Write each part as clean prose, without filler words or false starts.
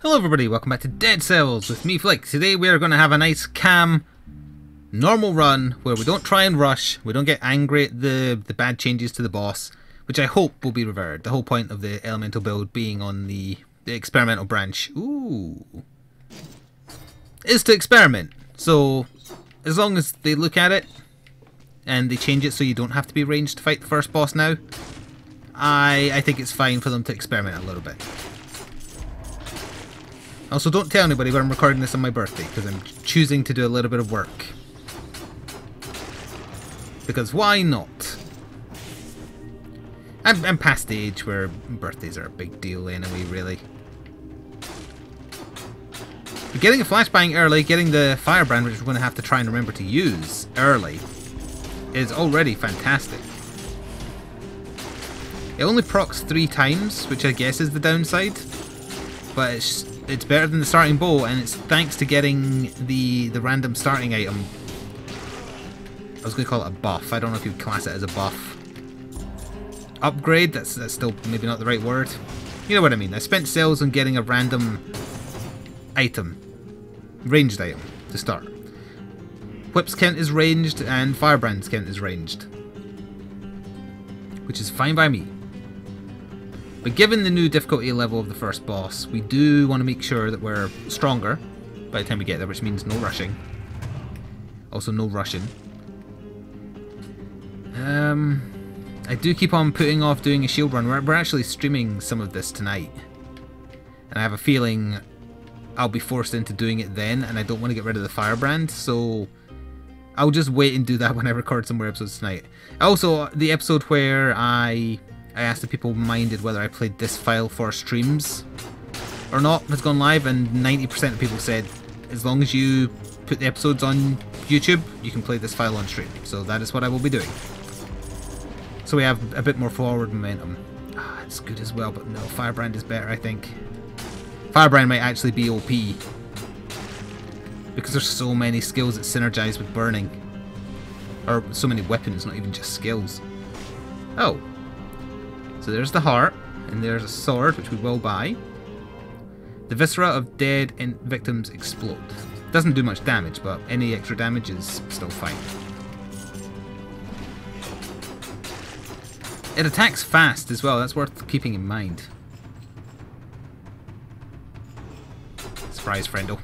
Hello everybody, welcome back to Dead Cells with me, Flik. Today we are going to have a nice, calm, normal run where we don't try and rush, we don't get angry at the bad changes to the boss, which I hope will be reverted. The whole point of the elemental build being on the experimental branch, is to experiment. So, as long as they look at it and they change it so you don't have to be ranged to fight the first boss now, I think it's fine for them to experiment a little bit. Also, don't tell anybody when I'm recording this on my birthday, because I'm choosing to do a little bit of work. Because why not? I'm past the age where birthdays are a big deal anyway, really. But getting a flashbang early, getting the firebrand, which we're going to have to try and remember to use early, is already fantastic. It only procs 3 times, which I guess is the downside, but it's better than the starting bow, and it's thanks to getting the random starting item. I was going to call it a buff. I don't know if you'd class it as a buff. Upgrade, that's still maybe not the right word. You know what I mean. I spent cells on getting a random item. Ranged item to start. Whip's count is ranged, and Firebrand's count is ranged. Which is fine by me. But given the new difficulty level of the first boss, we do want to make sure that we're stronger by the time we get there, which means no rushing. Also no rushing. I do keep on putting off doing a shield run. We're actually streaming some of this tonight. And I have a feeling I'll be forced into doing it then, and I don't want to get rid of the firebrand, so I'll just wait and do that when I record some more episodes tonight. Also, the episode where I asked if people minded whether I played this file for streams or not has gone live, and 90% of people said as long as you put the episodes on YouTube, you can play this file on stream. So that is what I will be doing. So we have a bit more forward momentum. It's good as well, but no, Firebrand is better, I think. Firebrand might actually be OP because there's so many skills that synergize with burning. Or so many weapons, not even just skills. Oh. So there's the heart, and there's a sword, which we will buy. The viscera of dead victims explode. Doesn't do much damage, but any extra damage is still fine. It attacks fast as well, that's worth keeping in mind. Surprise, friendo.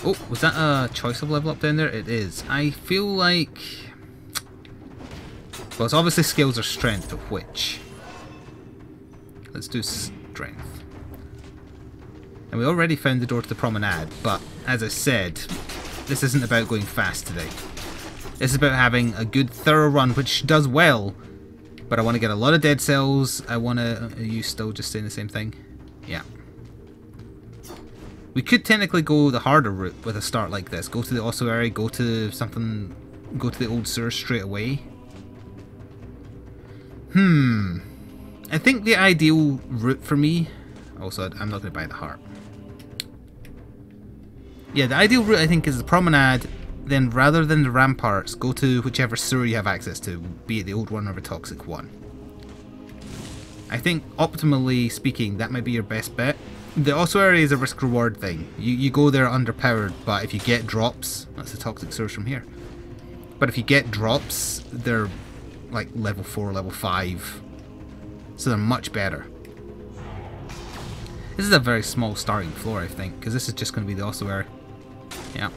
Oh, was that a choice of level up down there? It is. I feel like... well, it's obviously skills or strength, of which. Let's do strength. And we already found the door to the Promenade, but as I said, this isn't about going fast today. This is about having a good, thorough run, which does well, but I want to get a lot of dead cells. I want to... are you still just saying the same thing? Yeah. We could technically go the harder route with a start like this. Go to the ossuary, go to something... go to the old sewer straight away. I think the ideal route for me... also, I'm not going to buy the heart. Yeah, the ideal route I think is the Promenade, then rather than the ramparts, go to whichever sewer you have access to, be it the old one or the toxic one. I think, optimally speaking, that might be your best bet. The ossuary is a risk-reward thing. You go there underpowered, but if you get drops... that's the toxic sewers from here. But if you get drops, they're like level 4, level 5. So they're much better. This is a very small starting floor, I think, because this is just going to be the ossuary. Yeah.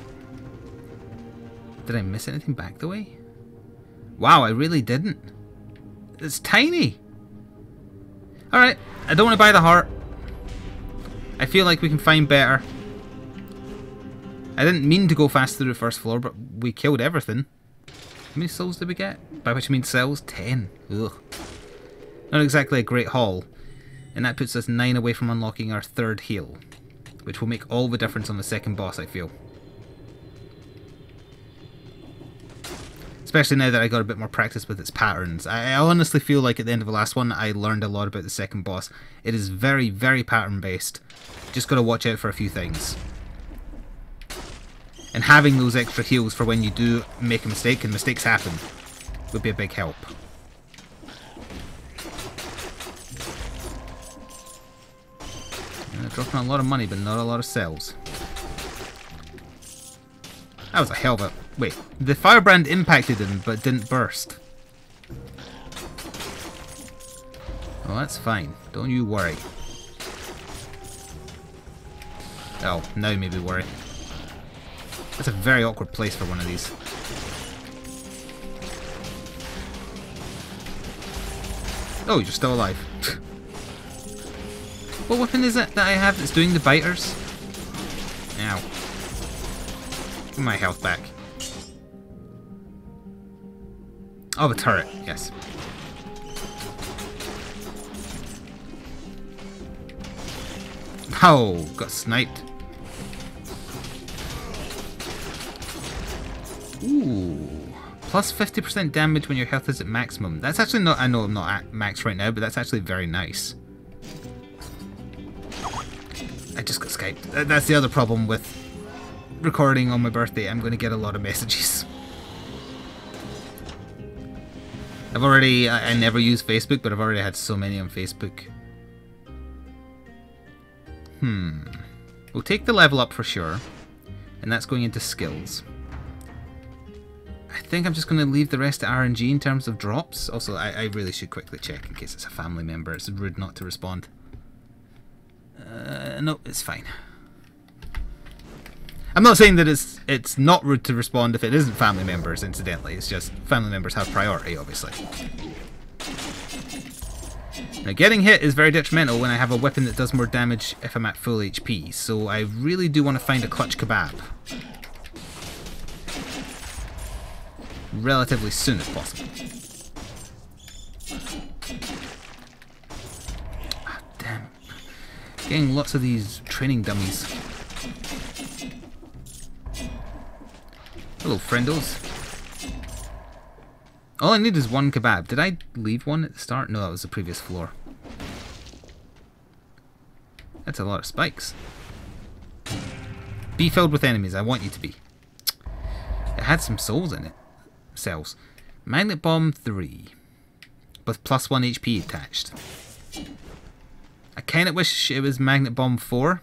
Did I miss anything back the way? Wow, I really didn't. It's tiny. Alright, I don't want to buy the heart. I feel like we can find better. I didn't mean to go fast through the first floor, but we killed everything. How many souls did we get? By which I mean cells? 10. Ugh. Not exactly a great haul. And that puts us 9 away from unlocking our 3rd heal, which will make all the difference on the second boss, I feel. Especially now that I got a bit more practice with its patterns. I honestly feel like at the end of the last one, I learned a lot about the second boss. It is very, very pattern based. Just gotta watch out for a few things. And having those extra heals for when you do make a mistake, and mistakes happen, would be a big help. Dropping a lot of money, but not a lot of cells. That was a hell of a... Wait, the firebrand impacted him, but didn't burst. Oh, that's fine. Don't you worry. Oh, now maybe worry. That's a very awkward place for one of these. Oh, you're still alive. What weapon is it that I have that's doing the biters? Ow. Give my health back. Oh, the turret, yes. Oh, got sniped. Ooh. Plus 50% damage when your health is at maximum. That's actually not... I know I'm not at max right now, but that's actually very nice. I just got Skyped. That's the other problem with recording on my birthday. I'm going to get a lot of messages. I've already... I never use Facebook, but I've already had so many on Facebook. We'll take the level up for sure. And that's going into skills. I think I'm just going to leave the rest to RNG in terms of drops. Also, I really should quickly check in case it's a family member. It's rude not to respond. No, it's fine. I'm not saying that it's not rude to respond if it isn't family members, incidentally. It's just family members have priority, obviously. Now, getting hit is very detrimental when I have a weapon that does more damage if I'm at full HP, so I really do want to find a clutch kebab. Relatively soon as possible. Ah, damn. Getting lots of these training dummies. Hello, friendos. All I need is one kebab. Did I leave one at the start? No, that was the previous floor. That's a lot of spikes. Be filled with enemies. I want you to be. It had some souls in it. Cells. Magnet Bomb 3. With plus 1 HP attached. I kind of wish it was Magnet Bomb 4.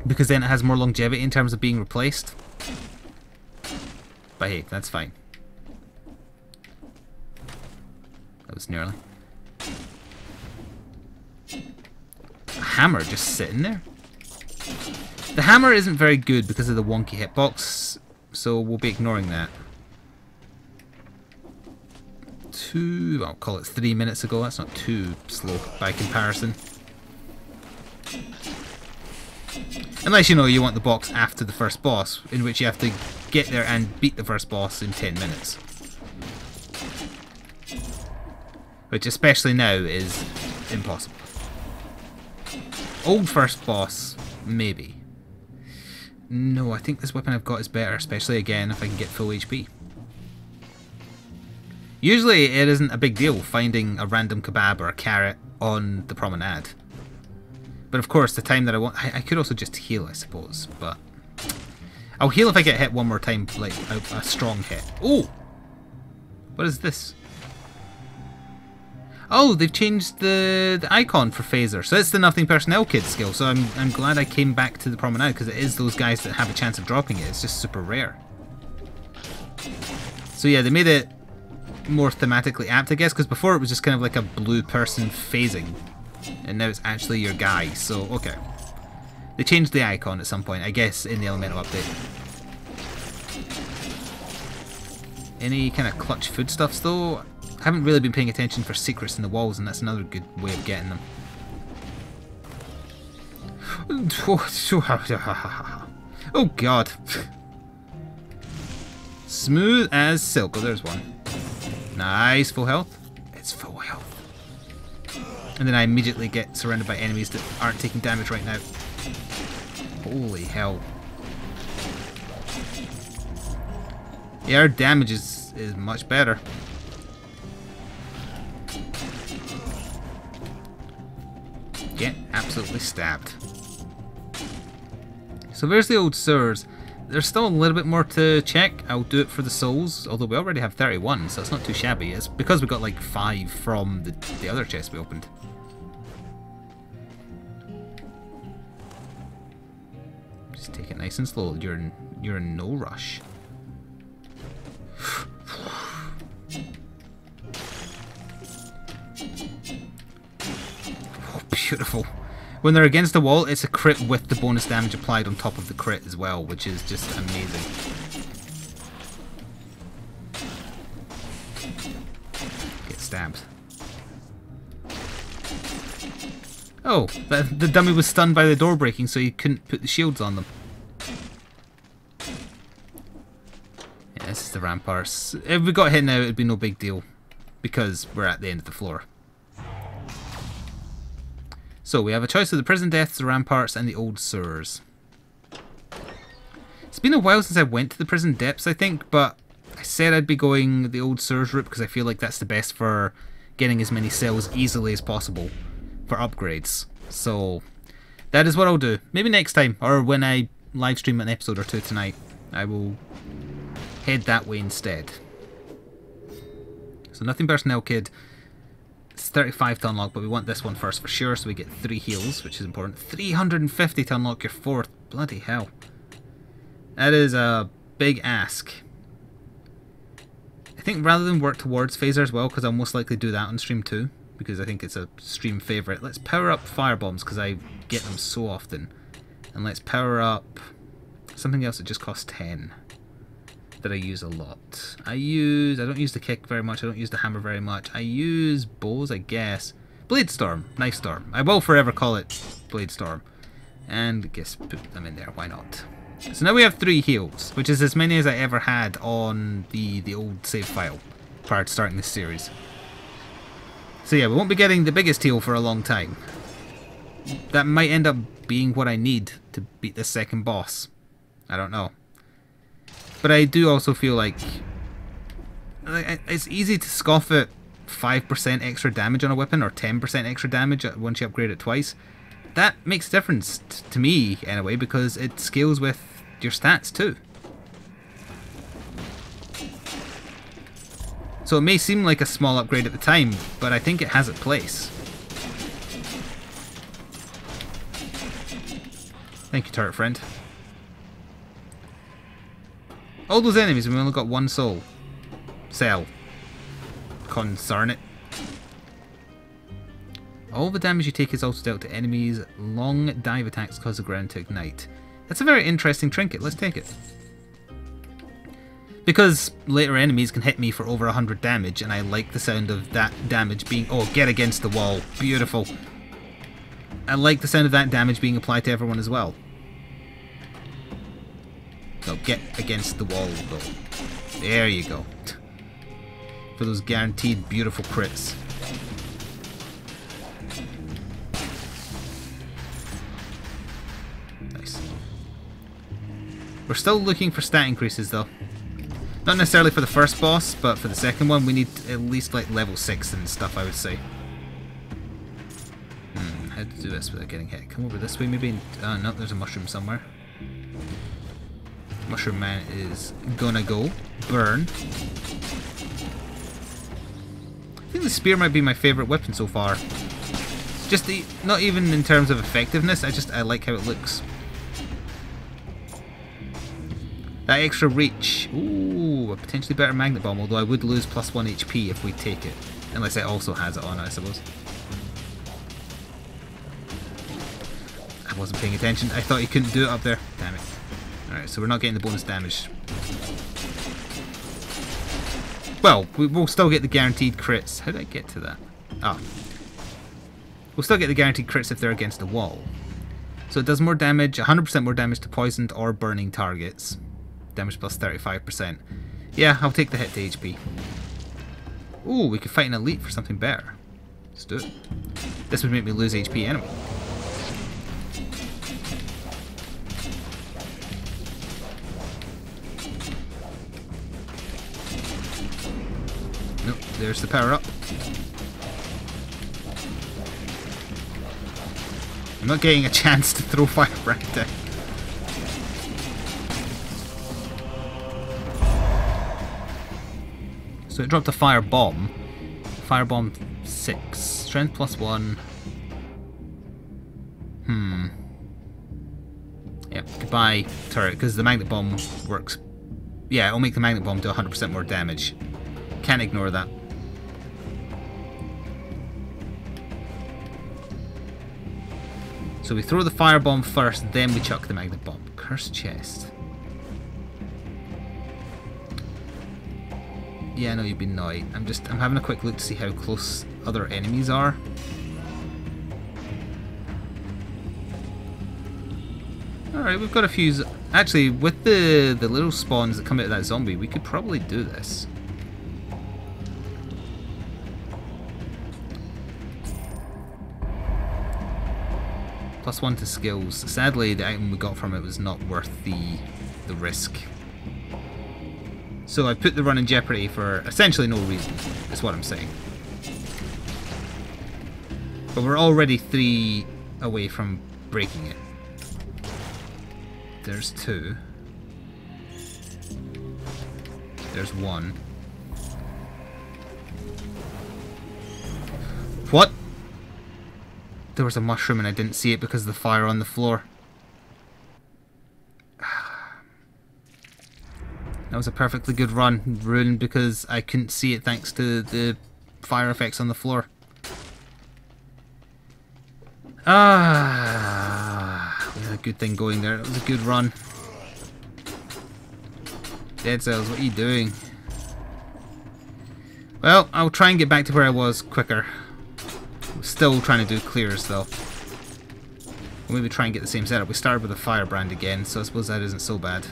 Because then it has more longevity in terms of being replaced. But hey, that's fine. That was nearly. A hammer just sitting there. The hammer isn't very good because of the wonky hitbox, so we'll be ignoring that. I'll call it 3 minutes ago. That's not too slow by comparison. Unless, you know, you want the box after the first boss, in which you have to get there and beat the first boss in 10 minutes. Which, especially now, is impossible. Old first boss, maybe. No, I think this weapon I've got is better, especially again if I can get full HP. Usually it isn't a big deal finding a random kebab or a carrot on the promenade. But of course, the time that I want... I could also just heal, I suppose, but... I'll heal if I get hit one more time, like a strong hit. Oh! What is this? Oh, they've changed the icon for Phaser. So it's the Nothing Personnel Kid skill. So I'm glad I came back to the promenade, because it is those guys that have a chance of dropping it. It's just super rare. So yeah, they made it more thematically apt, I guess, because before it was just kind of like a blue person phasing. And now it's actually your guy, so okay. They changed the icon at some point, I guess, in the Elemental update. Any kind of clutch foodstuffs, though? I haven't really been paying attention for secrets in the walls, and that's another good way of getting them. Oh god. Smooth as silk. Oh, there's one. Nice, full health. It's full health. And then I immediately get surrounded by enemies that aren't taking damage right now. Holy hell. Yeah, our damage is much better. Get absolutely stabbed. So there's the old sewers. There's still a little bit more to check. I'll do it for the souls, although we already have 31, so it's not too shabby. It's because we got like 5 from the other chest we opened. Just take it nice and slow. You're in no rush. Oh, beautiful. When they're against the wall, it's a crit with the bonus damage applied on top of the crit as well, which is just amazing. Get stabbed. Oh, the dummy was stunned by the door breaking, so you couldn't put the shields on them. Yeah, this is the ramparts. If we got hit now, it'd be no big deal, because we're at the end of the floor. So we have a choice of the prison deaths, the ramparts, and the old sewers. It's been a while since I went to the prison depths, I think, but I said I'd be going the old sewers route because I feel like that's the best for getting as many cells easily as possible for upgrades. So that is what I'll do. Maybe next time, or when I live stream an episode or two tonight, I will head that way instead. So nothing personnel kid. It's 35 to unlock, but we want this one first for sure, so we get 3 heals, which is important. 350 to unlock your 4th. Bloody hell. That is a big ask. I think rather than work towards phaser as well, because I'll most likely do that on stream too, because I think it's a stream favourite. Let's power up firebombs, because I get them so often. And let's power up something else that just costs 10. That I use a lot. I don't use the kick very much, I don't use the hammer very much. I use bows, I guess. Blade Storm, Knife Storm. I will forever call it Blade Storm. And just put them in there, why not? So now we have 3 heals, which is as many as I ever had on the old save file prior to starting this series. So yeah, we won't be getting the biggest heal for a long time. That might end up being what I need to beat this second boss. I don't know. But I do also feel like it's easy to scoff at 5% extra damage on a weapon or 10% extra damage once you upgrade it twice. That makes a difference to me anyway, because it scales with your stats too. So it may seem like a small upgrade at the time, but I think it has its place. Thank you, turret friend. All those enemies, and we only got 1 soul. Cell. Concern it. All the damage you take is also dealt to enemies. Long dive attacks cause the ground to ignite. That's a very interesting trinket. Let's take it. Because later enemies can hit me for over 100 damage, and I like the sound of that damage being... Oh, get against the wall. Beautiful. I like the sound of that damage being applied to everyone as well. No, get against the wall, though. There you go. For those guaranteed beautiful crits. Nice. We're still looking for stat increases, though. Not necessarily for the first boss, but for the second one, we need at least like level 6 and stuff, I would say. How to do this without getting hit? Come over this way, maybe. No, there's a mushroom somewhere. Mushroom Man is gonna go. Burn. I think the spear might be my favourite weapon so far. Just not even in terms of effectiveness, I like how it looks. That extra reach. Ooh, a potentially better magnet bomb, although I would lose +1 HP if we take it. Unless it also has it on, I suppose. I wasn't paying attention. I thought you couldn't do it up there. Damn it. Alright, so we're not getting the bonus damage. Well, we'll still get the guaranteed crits. How did I get to that? Ah. We'll still get the guaranteed crits if they're against the wall. So it does more damage, 100% more damage to poisoned or burning targets. Damage plus 35%. Yeah, I'll take the hit to HP. Ooh, we could fight an elite for something better. Let's do it. This would make me lose HP anyway. Nope, there's the power up. I'm not getting a chance to throw firebrand down. So it dropped a fire bomb. Firebomb 6. Strength +1. Yep, goodbye turret, because the magnet bomb works. Yeah, it'll make the magnet bomb do 100% more damage. Can't ignore that. So we throw the firebomb first, then we chuck the magnet bomb. Cursed chest. Yeah, I know you've been naughty. I'm having a quick look to see how close other enemies are. Alright, we've got a few... Actually, with the little spawns that come out of that zombie, we could probably do this. +1 to skills. Sadly, the item we got from it was not worth the risk. So I put the run in jeopardy for essentially no reason, is what I'm saying. But we're already 3 away from breaking it. There's 2. There's 1. What? There was a mushroom and I didn't see it because of the fire on the floor. That was a perfectly good run, ruined because I couldn't see it thanks to the fire effects on the floor. We had a good thing going there. It was a good run. Dead Cells, what are you doing? Well, I'll try and get back to where I was quicker. I'm still trying to do clears though. We'll maybe try and get the same setup. We started with a firebrand again, so I suppose that isn't so bad.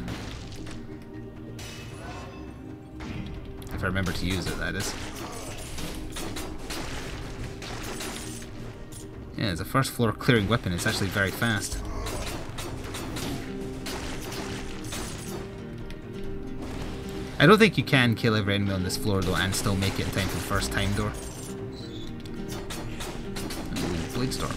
If I remember to use it, that is. Yeah, it's a first floor clearing weapon. It's actually very fast. I don't think you can kill every enemy on this floor though and still make it in time for the first time door. Ooh, Blade Storm.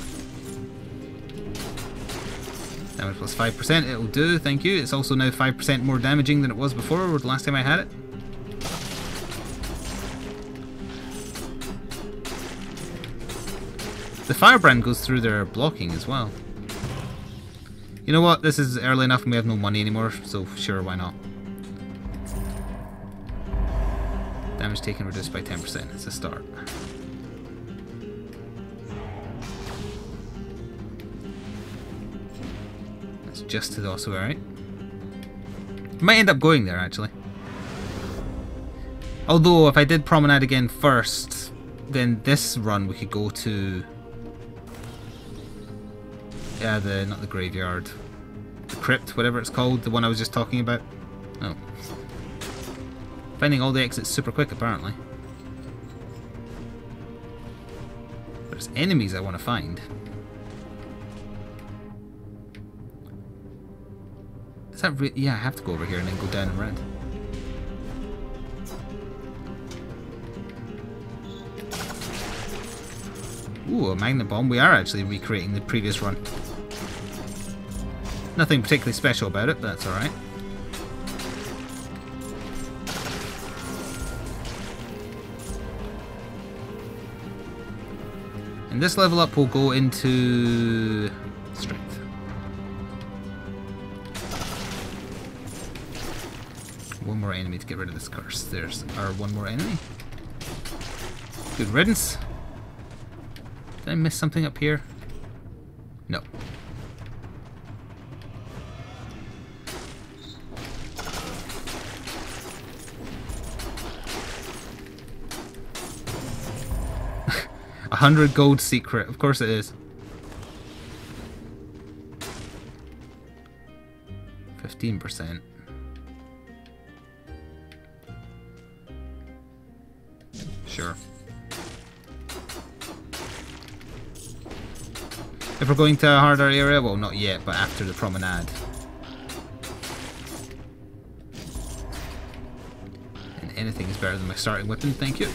Damage plus 5%, it'll do, thank you. It's also now 5% more damaging than it was before, or the last time I had it. The firebrand goes through their blocking as well. You know what, this is early enough and we have no money anymore, so sure, why not? Damage taken reduced by 10%, it's a start. That's just to the ossuary. Might end up going there actually. Although if I did Promenade again first, then this run we could go to... Yeah, not the graveyard. The crypt, whatever it's called, the one I was just talking about. Oh. Finding all the exits super quick, apparently. There's enemies I want to find. Is that yeah, I have to go over here and then go down and round. Ooh, a magnet bomb. We are actually recreating the previous run. Nothing particularly special about it, but that's alright. And this level up will go into strength. One more enemy to get rid of this curse. There's our one more enemy. Good riddance. Did I miss something up here? No. $100 gold secret, of course it is. 15%. Sure. If we're going to a harder area, well, not yet, but after the promenade. And anything is better than my starting weapon, thank you.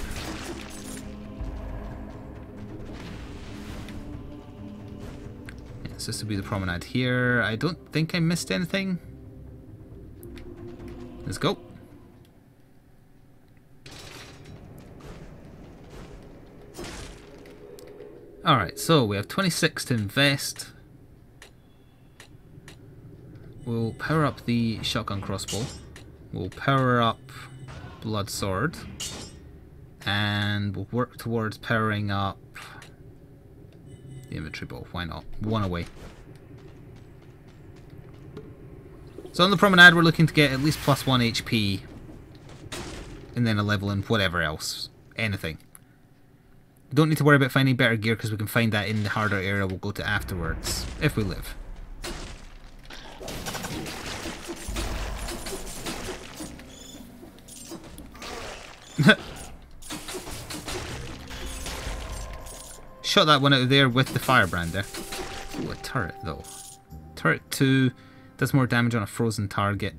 This will be the promenade here. I don't think I missed anything. Let's go. Alright, so we have 26 to invest. we'll power up the shotgun crossbow. We'll power up blood sword. And we'll work towards powering up the inventory bow. Why not? One away. So on the promenade we're looking to get at least +1 HP. And then a level in whatever else. Anything. We don't need to worry about finding better gear because we can find that in the harder area we'll go to afterwards. If we live. Shot that one out of there with the firebrand there. Ooh, a turret though. Turret 2 does more damage on a frozen target.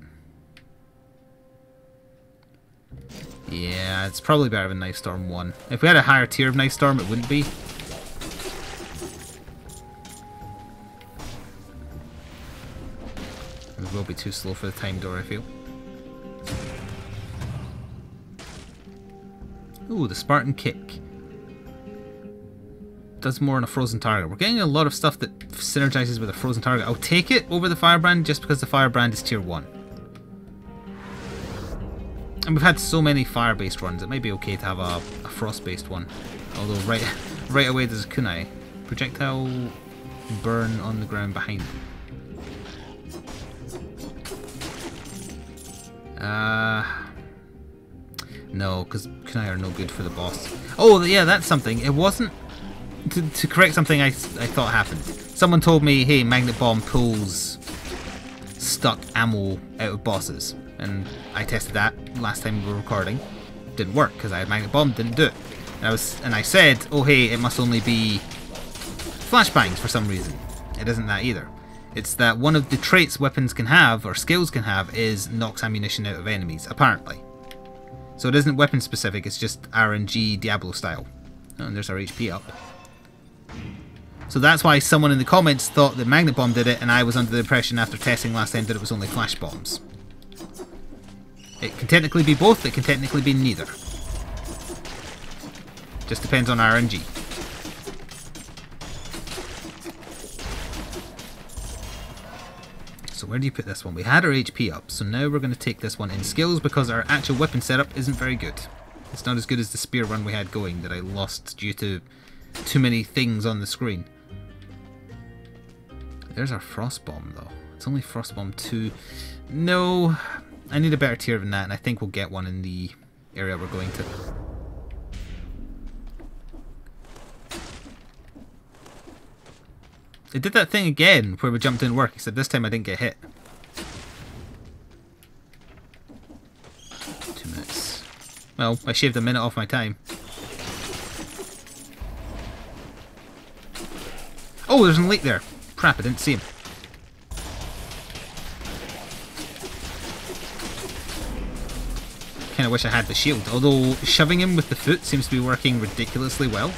Yeah, it's probably better than Knife Storm 1. If we had a higher tier of Knife Storm, it wouldn't be. It will be too slow for the time door, I feel. Ooh, the Spartan Kick. Does more on a frozen target. We're getting a lot of stuff that synergizes with a frozen target. I'll take it over the firebrand just because the firebrand is tier 1. And we've had so many fire-based runs, it might be okay to have a frost-based one. Although right away there's a kunai. Projectile burn on the ground behind. No, because kunai are no good for the boss. Oh yeah, that's something. It wasn't... To correct something I thought happened. Someone told me, hey, Magnet Bomb pulls stuck ammo out of bosses. And I tested that last time we were recording. Didn't work because I had Magnet Bomb, didn't do it. And I said, oh hey, it must only be flashbangs for some reason. It isn't that either. It's that one of the traits weapons can have, or skills can have, is knocks ammunition out of enemies, apparently. So it isn't weapon specific, it's just RNG Diablo style. Oh, and there's our HP up. So that's why someone in the comments thought that Magnet Bomb did it, and I was under the impression after testing last time that it was only flash bombs. It can technically be both, it can technically be neither. Just depends on RNG. So where do you put this one? We had our HP up, so now we're going to take this one in skills because our actual weapon setup isn't very good. It's not as good as the spear run we had going that I lost due to too many things on the screen. There's our Frost Bomb though. It's only Frost Bomb 2. No, I need a better tier than that, and I think we'll get one in the area we're going to. It did that thing again where we jumped in work, except this time I didn't get hit. 2 minutes. Well, I shaved a minute off my time. Oh, there's an elite there. Crap, I didn't see him. Kinda wish I had the shield, although shoving him with the foot seems to be working ridiculously well.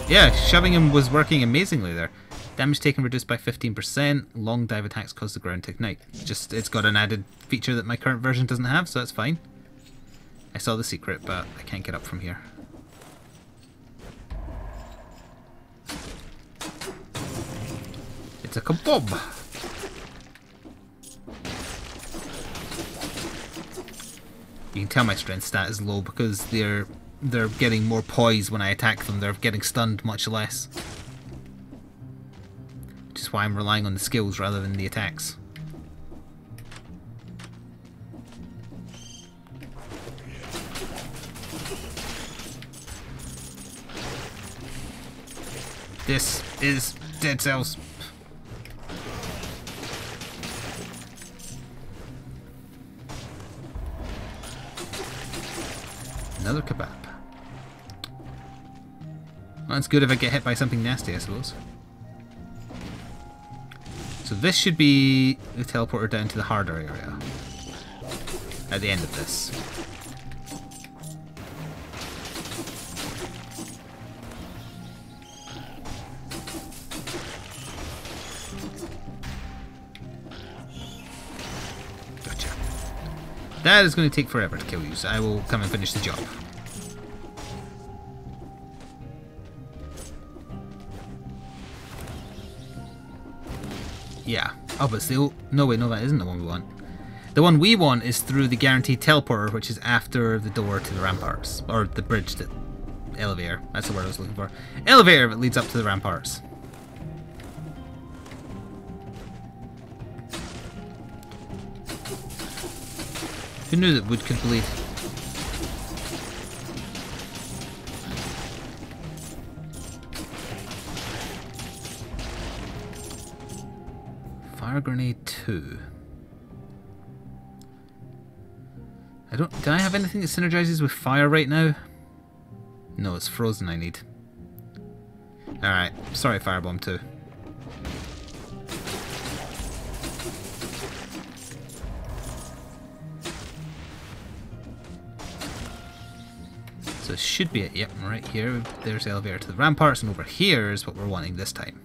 Yeah, shoving him was working amazingly there. Damage taken reduced by 15%. Long dive attacks cause the ground to ignite. Just, it's got an added feature that my current version doesn't have, so that's fine. I saw the secret, but I can't get up from here. It's a kabob! You can tell my strength stat is low because they're getting more poise when I attack them. They're getting stunned much less. Which is why I'm relying on the skills rather than the attacks. This is Dead Cells. Another kebab. Well, that's good if I get hit by something nasty, I suppose. So this should be the teleporter down to the harder area. At the end of this. Gotcha. That is going to take forever to kill you, so I will come and finish the job. Yeah, Oh, but it's the... No, wait, no, that isn't the one we want. The one we want is through the guaranteed teleporter, which is after the door to the ramparts. Or the bridge to... Elevator. That's the word I was looking for. Elevator that leads up to the ramparts. Who knew that wood could bleed? Fire grenade 2. Do I have anything that synergizes with fire right now? No, it's frozen I need. Alright, sorry Firebomb 2. So it should be it, yep, right here. There's the elevator to the ramparts, and over here is what we're wanting this time.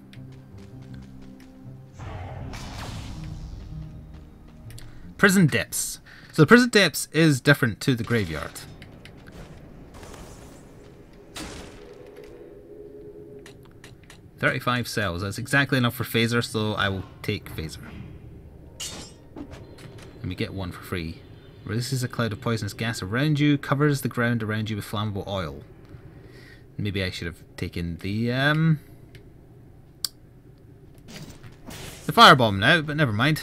Prison Depths. So the Prison Depths is different to the graveyard. $35 cells. That's exactly enough for phaser, so I will take phaser. And we get one for free. Releases a cloud of poisonous gas around you, covers the ground around you with flammable oil. Maybe I should have taken the firebomb now, but never mind.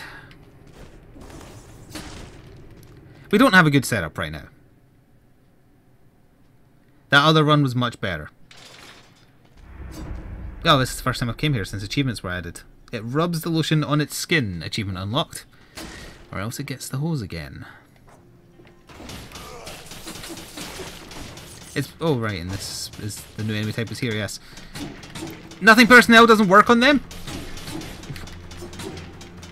We don't have a good setup right now. That other run was much better. Oh, this is the first time I've came here since achievements were added. It rubs the lotion on its skin. Achievement unlocked. Or else it gets the hose again. It's... Oh, right, and this is the new enemy type is here, yes. Nothing personnel doesn't work on them?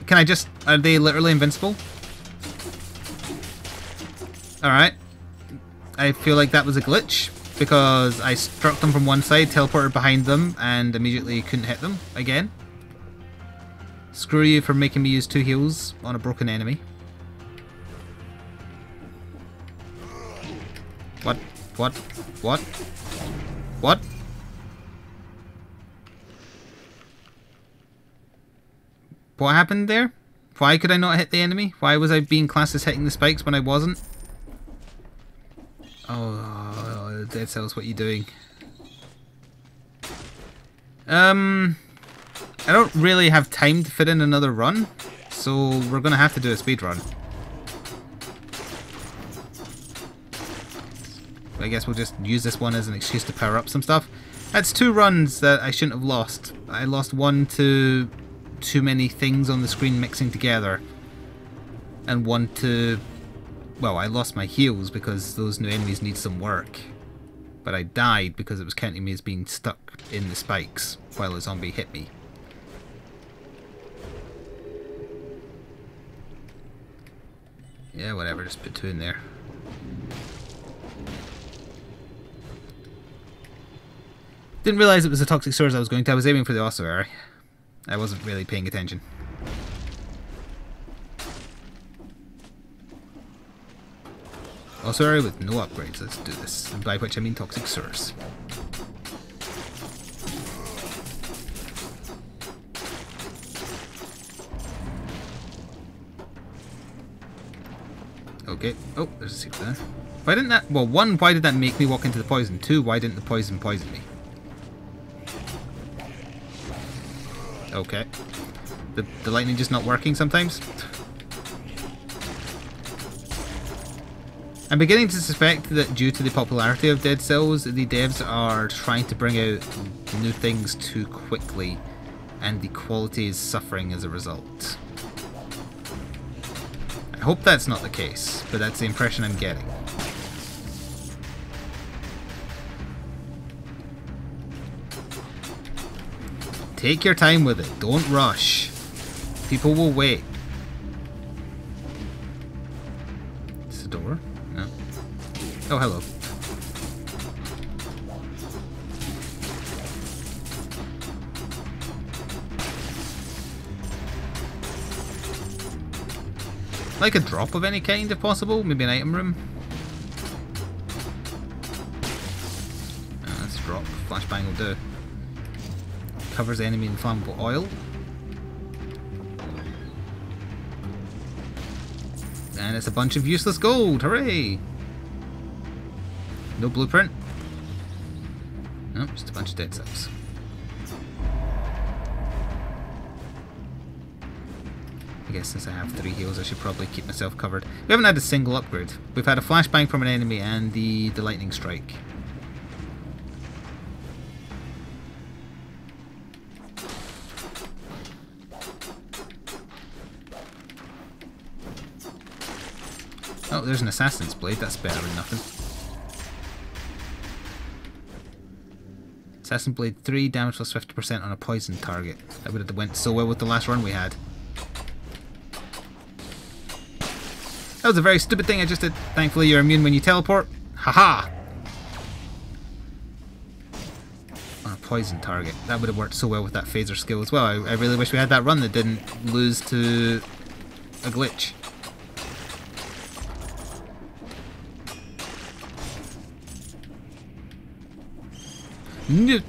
Can I just... Are they literally invincible? Alright. I feel like that was a glitch, because I struck them from one side, teleported behind them, and immediately couldn't hit them again. Screw you for making me use 2 heals on a broken enemy. What? What? What? What? What happened there? Why could I not hit the enemy? Why was I being classed as hitting the spikes when I wasn't? Oh, Dead Cells, what are you doing? I don't really have time to fit in another run, so we're gonna have to do a speed run. I guess we'll just use this one as an excuse to power up some stuff. That's 2 runs that I shouldn't have lost. I lost one to too many things on the screen mixing together, and one to... Well, I lost my heals because those new enemies need some work. But I died because it was counting me as being stuck in the spikes while a zombie hit me. Yeah, whatever, just put 2 in there. Didn't realise it was the toxic sores I was going to. I was aiming for the ossuary. I wasn't really paying attention. Ossuary with no upgrades. Let's do this. And by which I mean toxic sores. Okay. Oh, there's a secret there. Why didn't that... Well, 1, why did that make me walk into the poison? 2, why didn't the poison poison me? Okay. The lightning just not working sometimes? I'm beginning to suspect that due to the popularity of Dead Cells, the devs are trying to bring out new things too quickly, and the quality is suffering as a result. I hope that's not the case, but that's the impression I'm getting. Take your time with it, don't rush. People will wait. Is the door? No. Oh, hello. Like a drop of any kind, if possible. Maybe an item room. Let's drop. Flashbang will do. Covers the enemy in flammable oil. And it's a bunch of useless gold. Hooray! No blueprint. No, just a bunch of dead cells. I guess since I have 3 heals, I should probably keep myself covered. We haven't had a single upgrade. We've had a flashbang from an enemy and the lightning strike. Oh, there's an assassin's blade. That's better than nothing. Assassin blade 3, damage plus 50% on a poison target. That would have went so well with the last run we had. That was a very stupid thing I just did. Thankfully you're immune when you teleport. Haha! On a poison target. That would have worked so well with that phaser skill as well. I really wish we had that run that didn't lose to a glitch. No.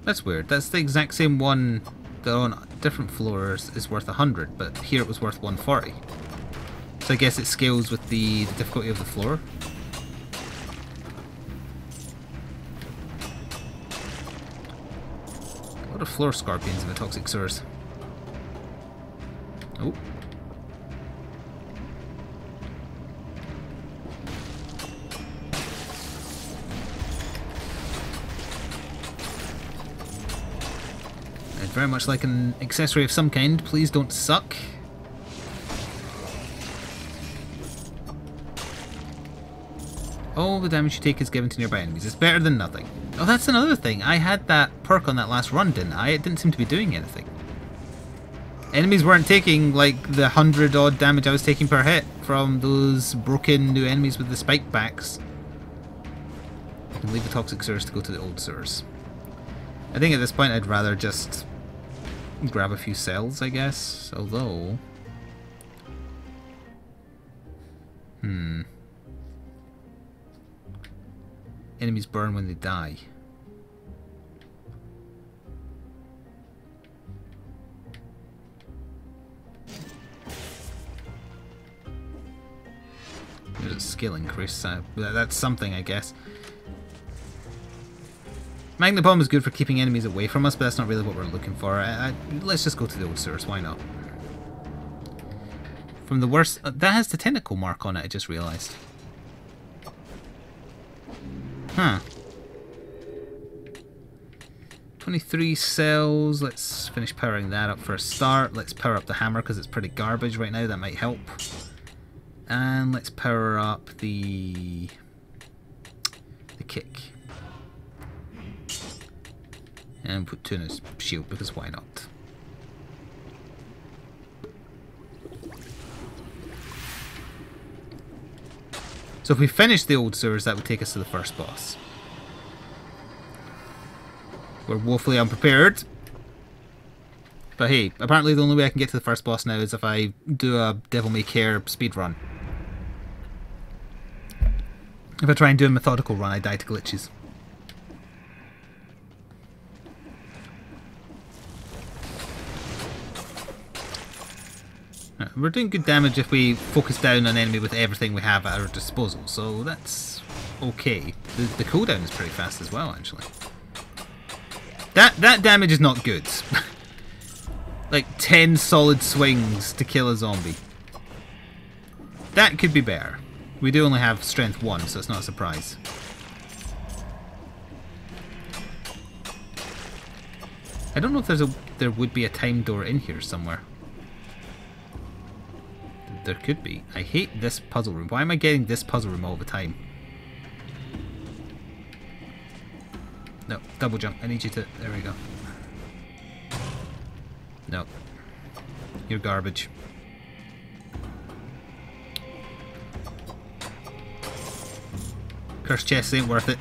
That's weird. That's the exact same one that on different floors is worth 100, but here it was worth 140. So I guess it scales with the difficulty of the floor. A lot of floor scorpions in the toxic sewers. Oh. Very much like an accessory of some kind. Please don't suck. All the damage you take is given to nearby enemies. It's better than nothing. Oh, that's another thing. I had that perk on that last run, didn't I? It didn't seem to be doing anything. Enemies weren't taking like the 100 odd damage I was taking per hit from those broken new enemies with the spike backs. I can leave the toxic sewers to go to the old sewers. I think at this point I'd rather just grab a few cells, I guess. Although... Enemies burn when they die. There's a skill increase. That's something, I guess. Magnet Bomb is good for keeping enemies away from us, but that's not really what we're looking for. Let's just go to the old sewers, why not? From the worst... that has the tentacle mark on it, I just realised. Huh. 23 cells. Let's finish powering that up for a start. Let's power up the hammer because it's pretty garbage right now. That might help. And let's power up the kick. And put 2 in his shield, because why not? So if we finish the old sewers, that would take us to the first boss. We're woefully unprepared. But hey, apparently the only way I can get to the first boss now is if I do a Devil May Care speedrun. If I try and do a methodical run, I die to glitches. We're doing good damage if we focus down on an enemy with everything we have at our disposal, so that's okay. The cooldown is pretty fast as well, actually. That damage is not good. Like 10 solid swings to kill a zombie. That could be better. We do only have strength 1, so it's not a surprise. I don't know if there would be a time door in here somewhere. There could be. I hate this puzzle room. Why am I getting this puzzle room all the time? No, double jump. I need you to... There we go. No. You're garbage. Cursed chests ain't worth it.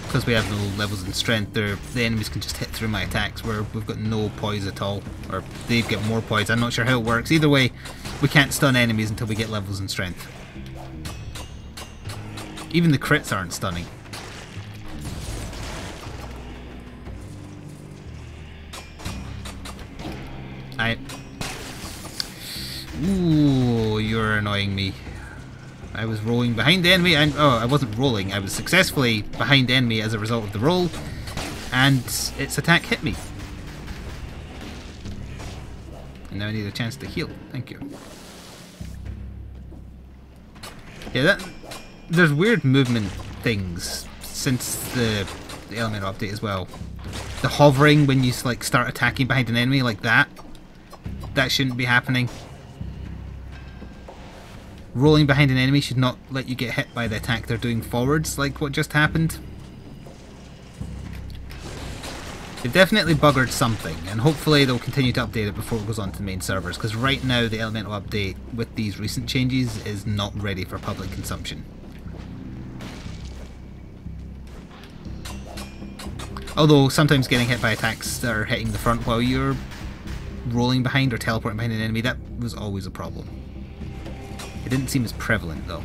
Because because we have no levels in strength, the enemies can just hit through my attacks where we've got no poise at all. Or they've got more poise. I'm not sure how it works. Either way, we can't stun enemies until we get levels in strength. Even the crits aren't stunning. Ooh, you're annoying me. I was rolling behind the enemy, and oh, I wasn't rolling. I was successfully behind the enemy as a result of the roll, and its attack hit me. And now I need a chance to heal. Thank you. Yeah, there's weird movement things since the elemental update as well. The hovering when you like start attacking behind an enemy like that. That shouldn't be happening. Rolling behind an enemy should not let you get hit by the attack they're doing forwards, like what just happened. They've definitely buggered something, and hopefully they'll continue to update it before it goes on to the main servers, because right now the elemental update with these recent changes is not ready for public consumption. Although sometimes getting hit by attacks that are hitting the front while you're rolling behind or teleporting behind an enemy, that was always a problem. It didn't seem as prevalent though.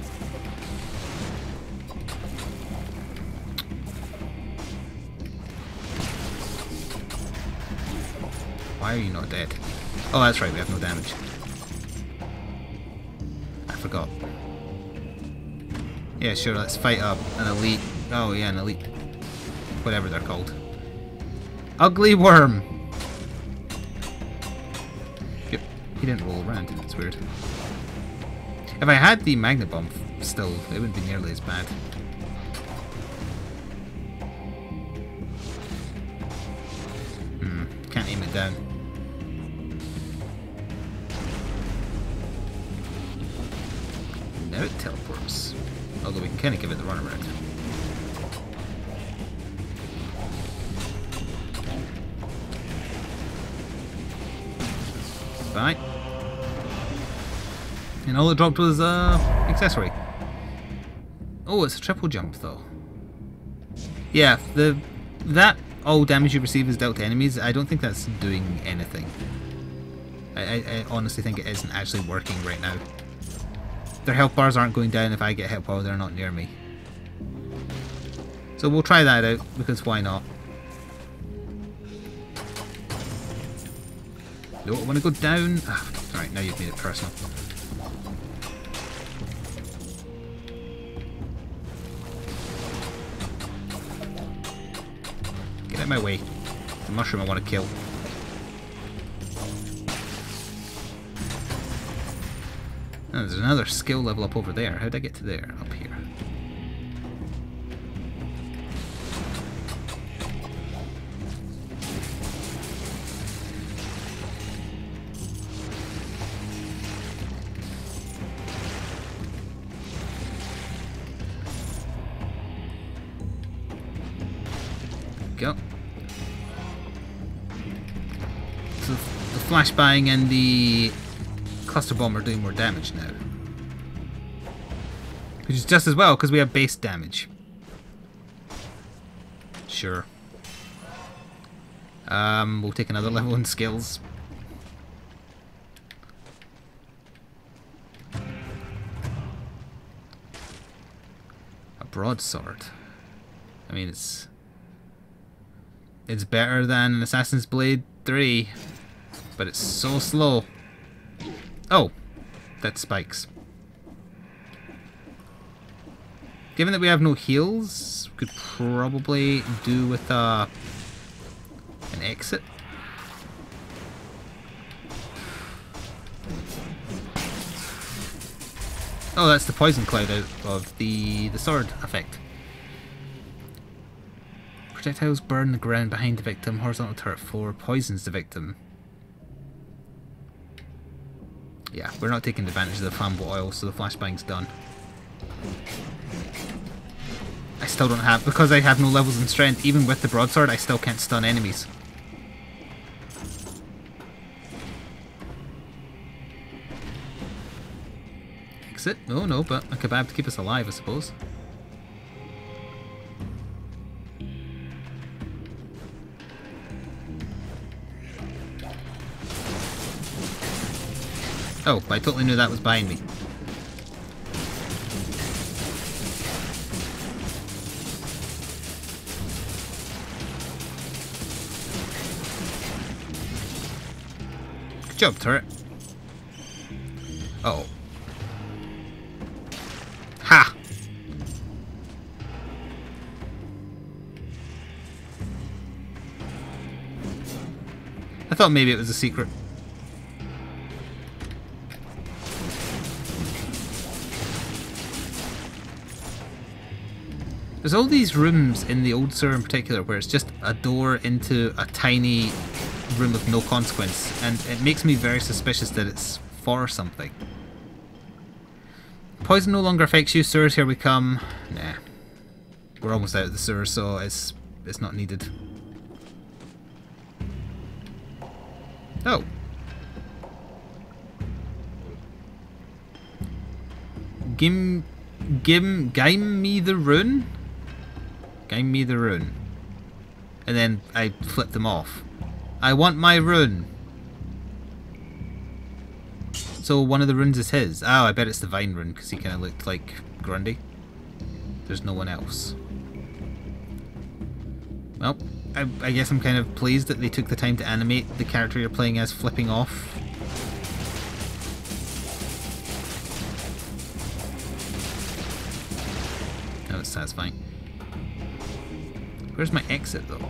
Why are you not dead? Oh, that's right, we have no damage. I forgot. Yeah, sure, let's fight up an elite. Oh yeah, an elite. Whatever they're called. Ugly worm! Yep, he didn't roll around. That's weird. If I had the magnet bomb still, it wouldn't be nearly as bad. Can't aim it down. Now it teleports. Although we can kind of give it the runaround. Bye. And all it dropped was accessory. Oh, it's a triple jump though. Yeah, that all damage you receive is dealt to enemies. I don't think that's doing anything. I honestly think it isn't actually working right now. Their health bars aren't going down if I get hit while they're not near me. So we'll try that out, because why not? No, I want to go down. Alright, now you've made it personal. Get out of my way. The mushroom I want to kill. Oh, there's another skill level up over there. How'd I get to there? Up here. Go. So the flashbang and the cluster bomb are doing more damage now, which is just as well because we have base damage. Sure. We'll take another level in skills. A broadsword. I mean, it's better than an Assassin's Blade 3, but it's so slow. Oh, that's spikes. Given that we have no heals, we could probably do with an exit. Oh, that's the poison cloud out of the sword effect. Projectiles burn the ground behind the victim. Horizontal turret floor poisons the victim. Yeah, we're not taking advantage of the flammable oil, so the flashbang's done. I still don't have, because I have no levels in strength, even with the broadsword, I still can't stun enemies. Exit? No, but a kebab to keep us alive, I suppose. Oh, I totally knew that was behind me. Good job, turret. Uh oh. Ha! I thought maybe it was a secret. There's all these rooms in the old sewer in particular where it's just a door into a tiny room of no consequence, and it makes me very suspicious that it's for something. Poison no longer affects you. Sewers, here we come. Nah. We're almost out of the sewer, so it's not needed. Oh. Game me the rune? Game me the rune. And then I flip them off. I want my rune. So one of the runes is his. Oh, I bet it's the vine rune because he kind of looked like Grundy. There's no one else. Well, I guess I'm kind of pleased that they took the time to animate the character you're playing as flipping off. That was satisfying. Where's my exit though?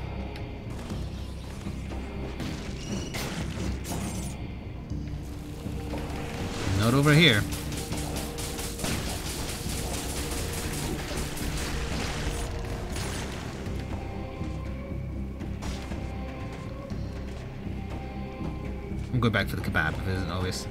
Not over here. I'm going back for the kebab if it isn't obvious.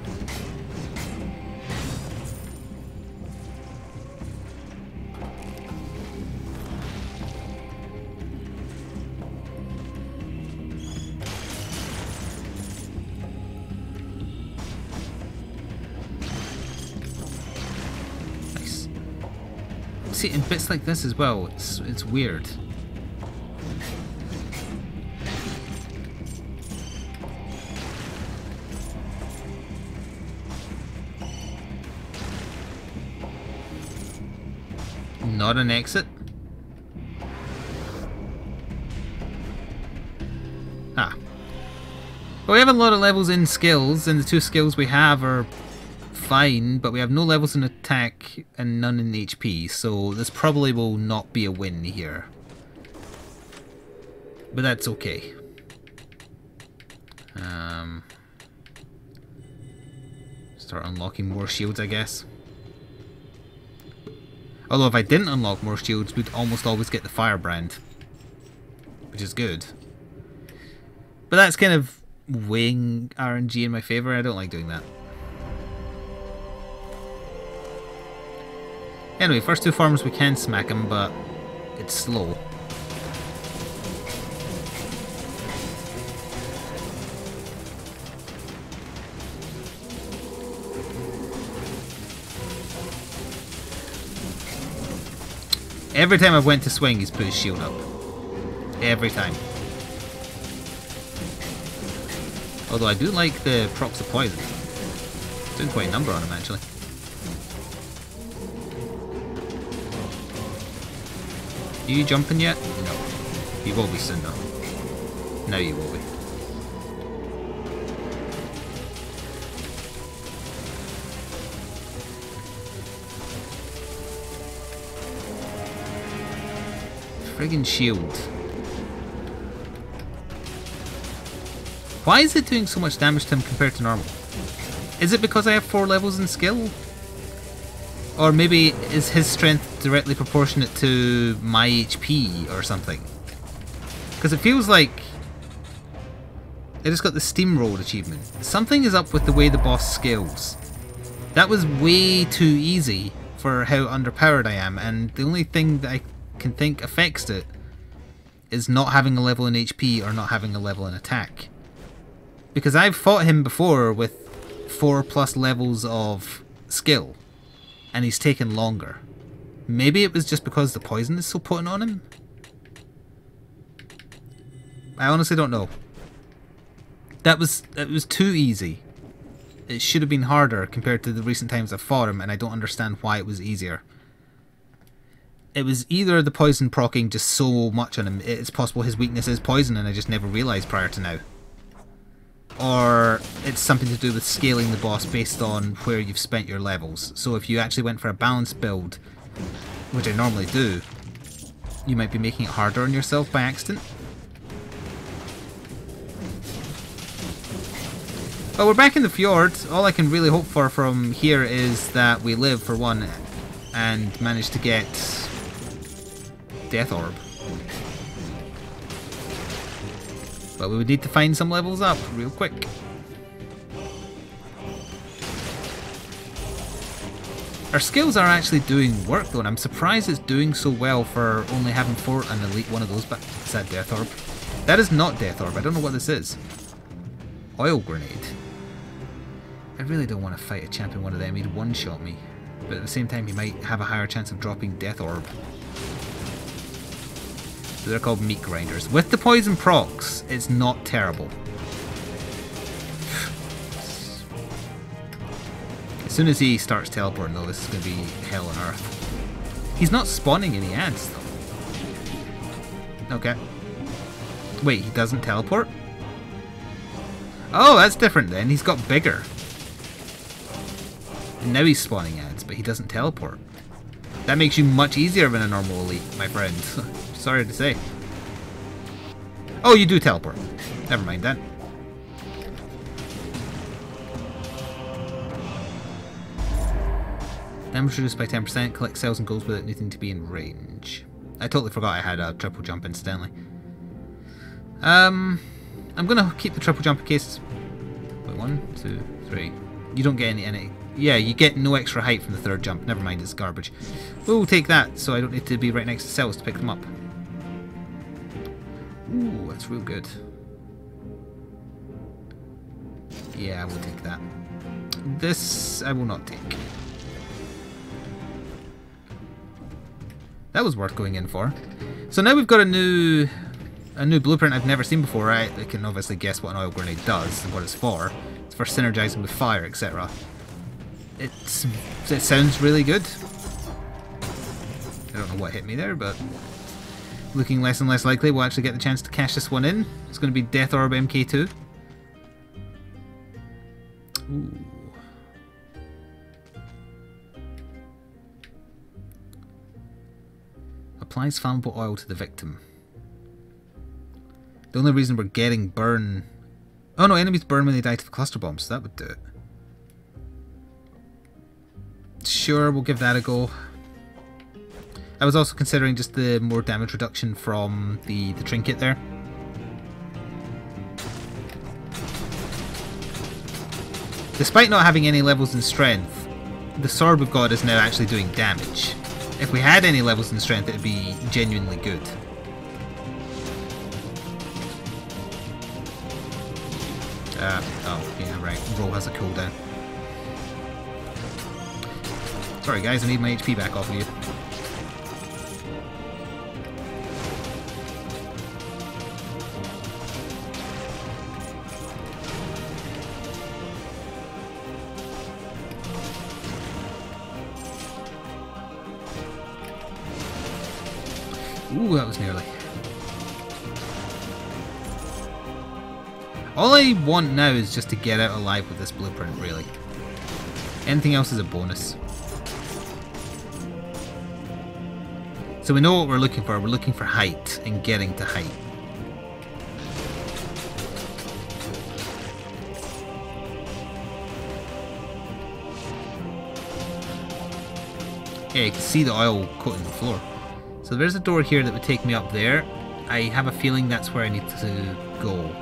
Nice. See, in bits like this as well, it's weird. Not an exit? Ah. Well, we have a lot of levels in skills, and the two skills we have are fine, but we have no levels in attack and none in HP, so this probably will not be a win here. But that's okay. Start unlocking more shields, I guess. Although if I didn't unlock more shields, we'd almost always get the firebrand, which is good. But that's kind of weighing RNG in my favour. I don't like doing that. Anyway, first two farms we can smack him, but it's slow. Every time I've went to swing, he's put his shield up. Every time. Although I do like the procs of poison. Doing quite a number on him, actually. Are you jumping yet? No. You will be soon, though. Now you will be. Friggin' shield. Why is it doing so much damage to him compared to normal? Is it because I have 4 levels in skill? Or maybe is his strength directly proportionate to my HP or something? Because it feels like I just got the steamrolled achievement. Something is up with the way the boss scales. That was way too easy for how underpowered I am, and the only thing that I can think affects it is not having a level in HP or not having a level in attack. Because I've fought him before with 4+ levels of skill, and he's taken longer. Maybe it was just because the poison is so potent on him? I honestly don't know. That was too easy. It should have been harder compared to the recent times I've fought him, and I don't understand why it was easier. It was either the poison proccing just so much on him, it's possible his weakness is poison and I just never realised prior to now. Or it's something to do with scaling the boss based on where you've spent your levels. So if you actually went for a balanced build, which I normally do, you might be making it harder on yourself by accident. But we're back in the fjord. All I can really hope for from here is that we live for one and manage to get Death Orb. But we would need to find some levels up real quick. Our skills are actually doing work though, and I'm surprised it's doing so well for only having fought an elite one of those. But is that Death Orb? That is not Death Orb. I don't know what this is. Oil Grenade. I really don't want to fight a champion one of them. He'd one-shot me. But at the same time, he might have a higher chance of dropping Death Orb. So they're called meat grinders. With the poison procs, it's not terrible. As soon as he starts teleporting though, this is going to be hell on earth. He's not spawning any ads though. Okay. Wait, he doesn't teleport? Oh, that's different then. He's got bigger. And now he's spawning ads, but he doesn't teleport. That makes you much easier than a normal elite, my friend. Sorry to say. Oh, you do teleport. Never mind that. Damage reduced by 10%. Collect cells and goals without needing to be in range. I totally forgot I had a triple jump incidentally. I'm gonna keep the triple jump in case. Wait, 1, 2, 3. You don't get any. Yeah, you get no extra height from the third jump. Never mind, it's garbage. We'll take that, so I don't need to be right next to cells to pick them up. Ooh, that's real good. Yeah, I will take that. This I will not take. That was worth going in for. So now we've got a new blueprint I've never seen before. I can obviously guess what an oil grenade does and what it's for. It's for synergizing with fire, etc. It sounds really good. I don't know what hit me there, but looking less and less likely we'll actually get the chance to cash this one in. It's going to be Death Orb MK2. Ooh. Applies flammable oil to the victim. The only reason we're getting burn... Oh no, enemies burn when they die to the cluster bombs, so that would do it. Sure, we'll give that a go. I was also considering just the more damage reduction from the trinket there. Despite not having any levels in strength, the sword we've got is now actually doing damage. If we had any levels in strength, it'd be genuinely good. Oh, yeah, right. Roll has a cooldown. Sorry guys, I need my HP back off of you. Ooh, that was nearly. All I want now is just to get out alive with this blueprint, really. Anything else is a bonus. So we know what we're looking for. We're looking for height and getting to height. Yeah, you can see the oil coating the floor. So there's a door here that would take me up there. I have a feeling that's where I need to go.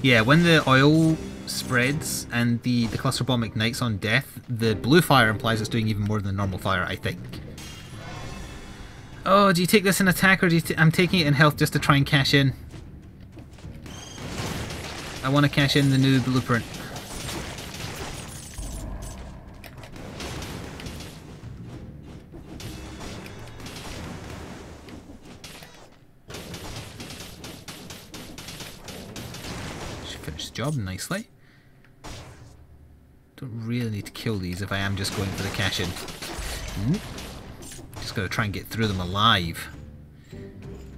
Yeah, when the oil spreads and the cluster bomb ignites on death, the blue fire implies it's doing even more than the normal fire, I think. Oh, do you take this in attack or do you I'm taking it in health just to try and cash in. I want to cash in the new blueprint. Finished the job nicely. Don't really need to kill these if I am just going for the cash-in. Just gotta try and get through them alive.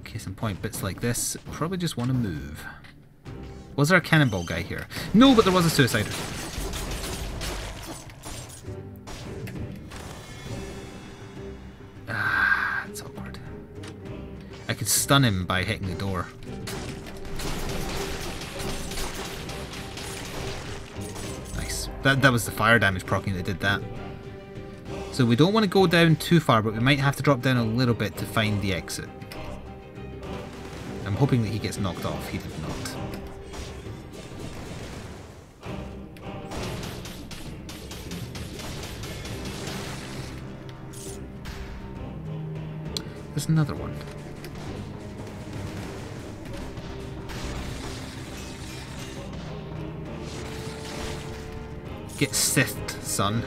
Case in point, bits like this probably just want to move. Was there a cannonball guy here? No, but there was a suicider. Ah, it's awkward. I could stun him by hitting the door. Nice. That was the fire damage proccing that did that. So we don't want to go down too far, but we might have to drop down a little bit to find the exit. I'm hoping that he gets knocked off. He did not. There's another one. Get sithed, son.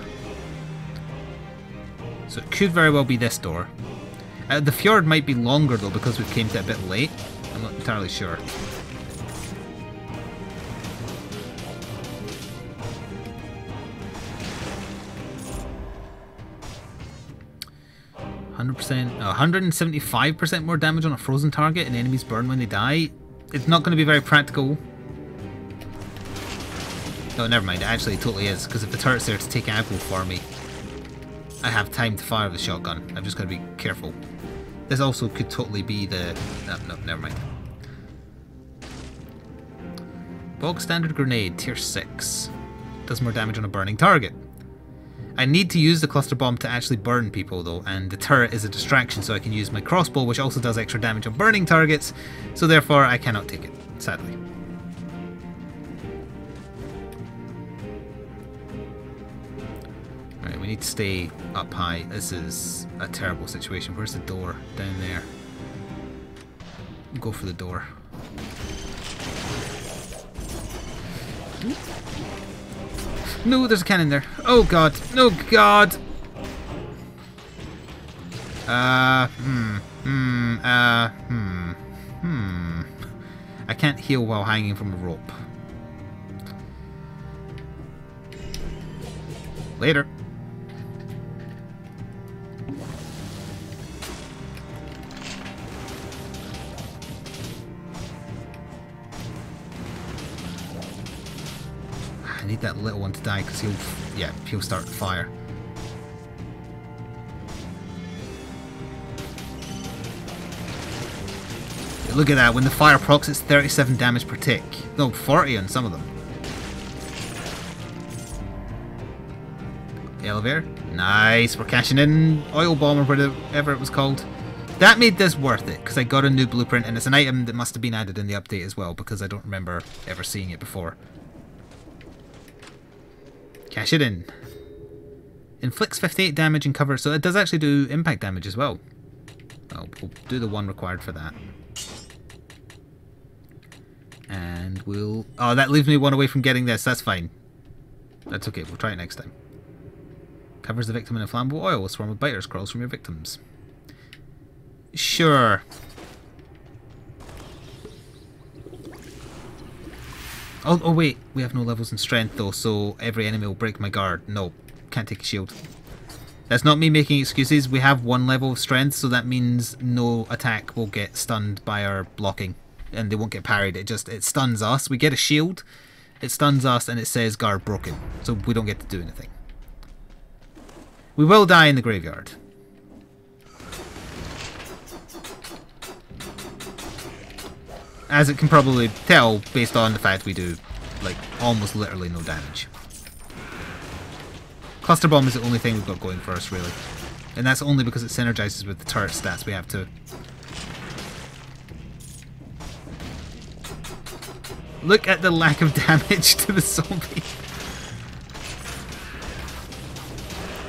So it could very well be this door. The fjord might be longer though because we came to it a bit late. I'm not entirely sure. %, 175% more damage on a frozen target and enemies burn when they die. It's not going to be very practical. No, never mind. Actually, it totally is, because if the turret's there to take aggro for me, I have time to fire the shotgun. I've just got to be careful. This also could totally be the... No, never mind. Bog standard grenade, tier 6. Does more damage on a burning target. I need to use the cluster bomb to actually burn people though, and the turret is a distraction, so I can use my crossbow, which also does extra damage on burning targets, so therefore I cannot take it, sadly. Alright, we need to stay up high. This is a terrible situation. Where's the door? Down there. Go for the door. No, there's a cannon there. Oh god. No, god. I can't heal while hanging from a rope. Later. I need that little one to die because he'll start the fire. Look at that, when the fire procs it's 37 damage per tick. No, 40 on some of them. Elevator. Nice, we're cashing in oil bomb or whatever it was called. That made this worth it because I got a new blueprint and it's an item that must have been added in the update as well because I don't remember ever seeing it before. Cash it in. Inflicts 58 damage and cover, so it does actually do impact damage as well. Well, we'll do the one required for that. And we'll... Oh, that leaves me one away from getting this. That's fine. That's okay. We'll try it next time. Covers the victim in inflammable oil. A swarm of biters crawls from your victims. Sure. Oh wait, we have no levels in strength though, so every enemy will break my guard. No, can't take a shield. That's not me making excuses. We have 1 level of strength, so that means no attack will get stunned by our blocking, and they won't get parried. It stuns us. We get a shield, it stuns us, and it says guard broken, so we don't get to do anything. We will die in the graveyard. As it can probably tell based on the fact we do, like, almost literally no damage. Cluster bomb is the only thing we've got going for us, really. And that's only because it synergizes with the turret stats we have too. Look at the lack of damage to the zombie.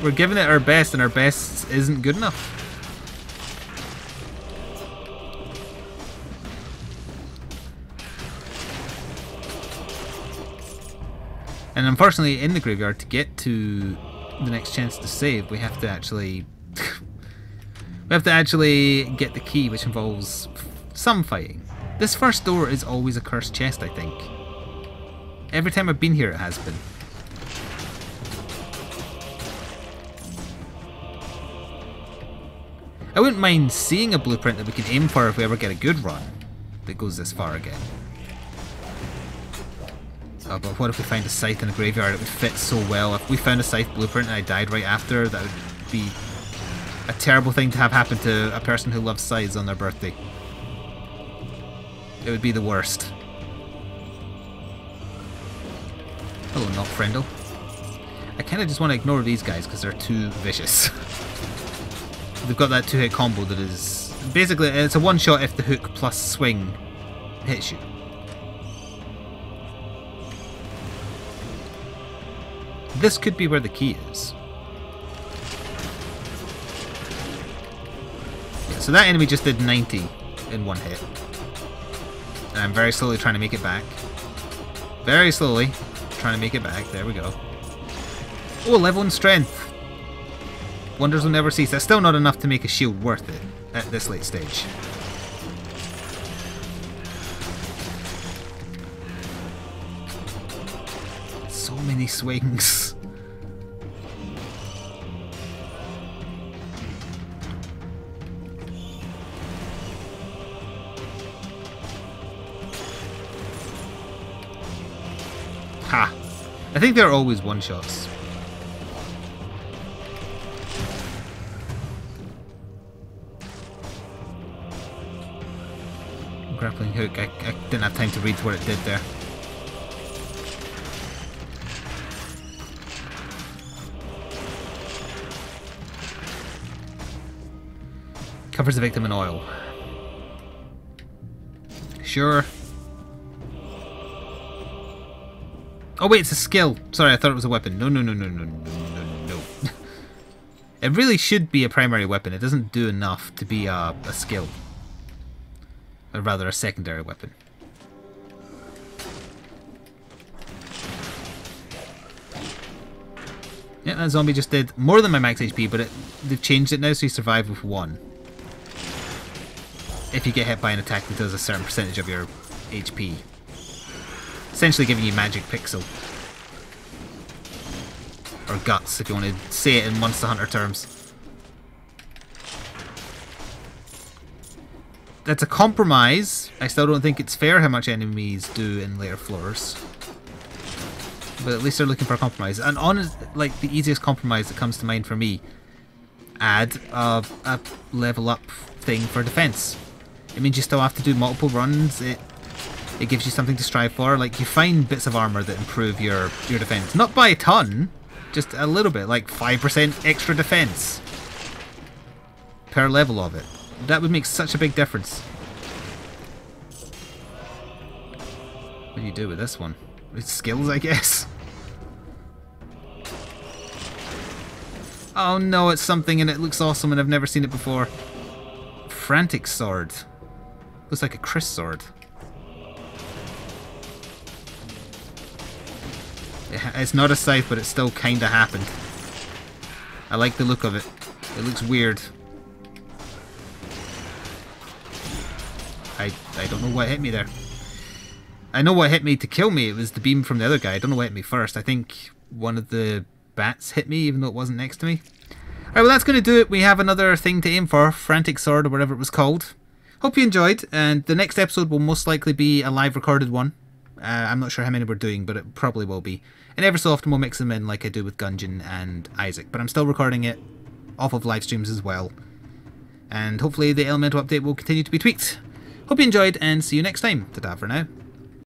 We're giving it our best and our best isn't good enough. And unfortunately, in the graveyard, to get to the next chance to save, we have to actually get the key, which involves some fighting. This first door is always a cursed chest, I think. Every time I've been here it has been. I wouldn't mind seeing a blueprint that we can aim for if we ever get a good run that goes this far again. Oh, but what if we find a scythe in a graveyard? It would fit so well. If we found a scythe blueprint and I died right after, that would be a terrible thing to have happen to a person who loves scythes on their birthday. It would be the worst. Hello, not friendle. I kind of just want to ignore these guys because they're too vicious. They've got that 2-hit combo that is... Basically, it's a one-shot if the hook plus swing hits you. This could be where the key is. Yeah, so that enemy just did 90 in one hit. And I'm very slowly trying to make it back. Very slowly trying to make it back. There we go. Oh, level in strength. Wonders will never cease. That's still not enough to make a shield worth it at this late stage. So many swings. Ha! I think they're always one-shots. Grappling hook. I didn't have time to read what it did there. Covers the victim in oil. Sure. Oh wait, it's a skill. Sorry, I thought it was a weapon. No, no, no, no, no, no, no, no. It really should be a primary weapon. It doesn't do enough to be a skill. Or rather, a secondary weapon. Yeah, that zombie just did more than my max HP, but they've changed it now so you survive with 1. If you get hit by an attack that does a certain percentage of your HP. Essentially giving you magic pixel. Or guts, if you want to say it in Monster Hunter terms. That's a compromise. I still don't think it's fair how much enemies do in later floors. But at least they're looking for a compromise. And honest, like the easiest compromise that comes to mind for me, add a level up thing for defense. It means you still have to do multiple runs. It gives you something to strive for. Like you find bits of armor that improve your defense. Not by a ton, just a little bit, like 5% extra defense per level of it. That would make such a big difference. What do you do with this one? It's skills, I guess. Oh no, it's something and it looks awesome and I've never seen it before. Frantic sword. Looks like a Chris sword. It's not a scythe, but it still kinda happened. I like the look of it. It looks weird. I don't know what hit me there. I know what hit me to kill me. It was the beam from the other guy. I don't know what hit me first. I think one of the bats hit me, even though it wasn't next to me. Alright, well that's going to do it. We have another thing to aim for. Frantic Sword, or whatever it was called. Hope you enjoyed, and the next episode will most likely be a live recorded one. I'm not sure how many we're doing, but it probably will be. And every so often we'll mix them in like I do with Gungeon and Isaac. But I'm still recording it off of live streams as well. And hopefully the elemental update will continue to be tweaked. Hope you enjoyed, and see you next time. Ta-ta for now.